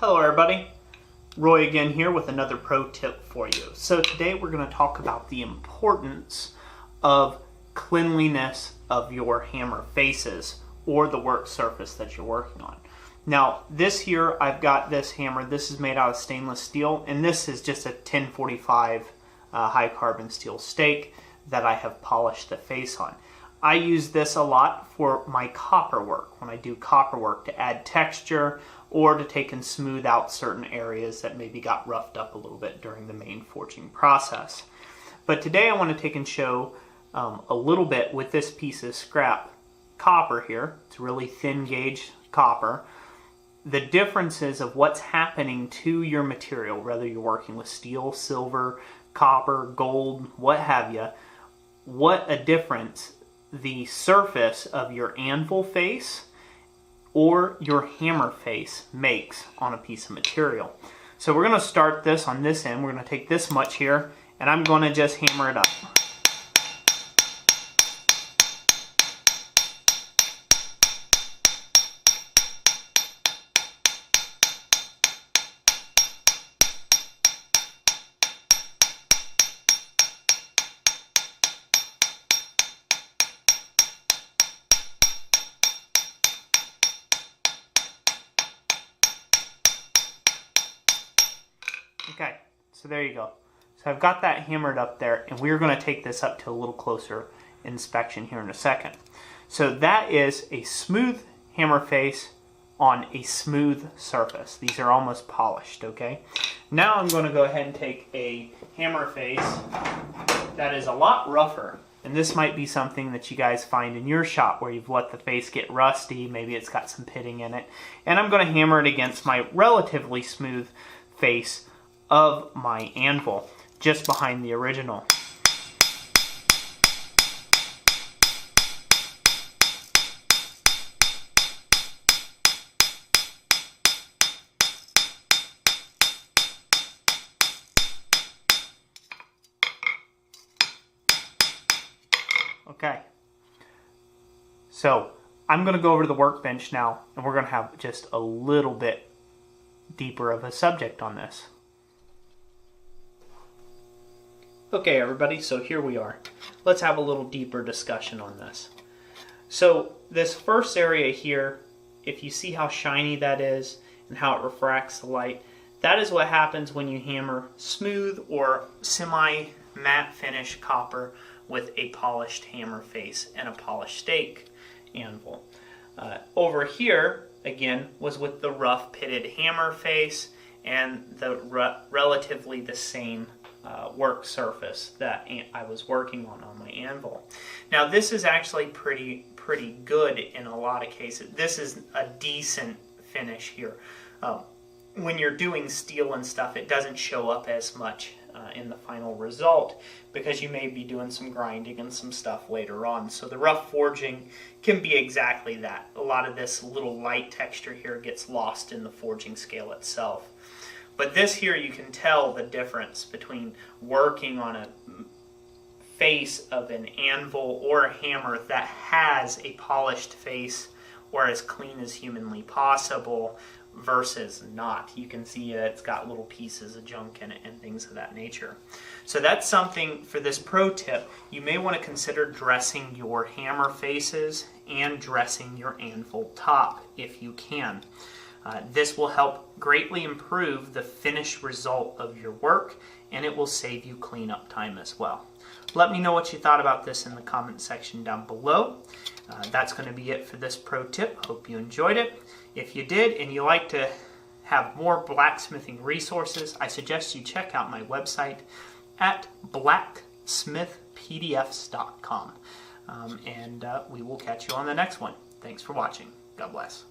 Hello everybody, Roy again here with another pro tip for you. So today we're going to talk about the importance of cleanliness of your hammer faces or the work surface that you're working on. Now this here, I've got this hammer, this is made out of stainless steel, and this is just a 1045 high carbon steel stake that I have polished the face on. I use this a lot for my copper work, when I do copper work to add texture or to take and smooth out certain areas that maybe got roughed up a little bit during the main forging process. But today I want to take and show a little bit with this piece of scrap copper here. It's really thin gauge copper. The differences of what's happening to your material, whether you're working with steel, silver, copper, gold, what have you, what a difference the surface of your anvil face or your hammer face makes on a piece of material. So we're going to start this on this end. We're going to take this much here and I'm going to just hammer it up. Okay, so there you go. So I've got that hammered up there, and we're going to take this up to a little closer inspection here in a second. So that is a smooth hammer face on a smooth surface. These are almost polished, okay? Now I'm going to go ahead and take a hammer face that is a lot rougher. And this might be something that you guys find in your shop where you've let the face get rusty, maybe it's got some pitting in it. And I'm going to hammer it against my relatively smooth face of my anvil, just behind the original. Okay, so I'm going to go over to the workbench now, and we're going to have just a little bit deeper of a subject on this. Okay everybody, so here we are. Let's have a little deeper discussion on this. So this first area here, if you see how shiny that is and how it refracts the light, that is what happens when you hammer smooth or semi-matte finish copper with a polished hammer face and a polished stake anvil. Over here, again, was with the rough pitted hammer face and the relatively the same work surface that I was working on my anvil. Now this is actually pretty good in a lot of cases. This is a decent finish here. When you're doing steel and stuff, it doesn't show up as much in the final result because you may be doing some grinding and some stuff later on. So the rough forging can be exactly that. A lot of this little light texture here gets lost in the forging scale itself. But this here, you can tell the difference between working on a face of an anvil or a hammer that has a polished face or as clean as humanly possible versus not. You can see that it's got little pieces of junk in it and things of that nature. So that's something for this pro tip. You may want to consider dressing your hammer faces and dressing your anvil top if you can. This will help greatly improve the finished result of your work, and it will save you cleanup time as well. Let me know what you thought about this in the comment section down below. That's going to be it for this pro tip. Hope you enjoyed it. If you did and you like to have more blacksmithing resources, I suggest you check out my website at blacksmithpdfs.com. And we will catch you on the next one. Thanks for watching. God bless.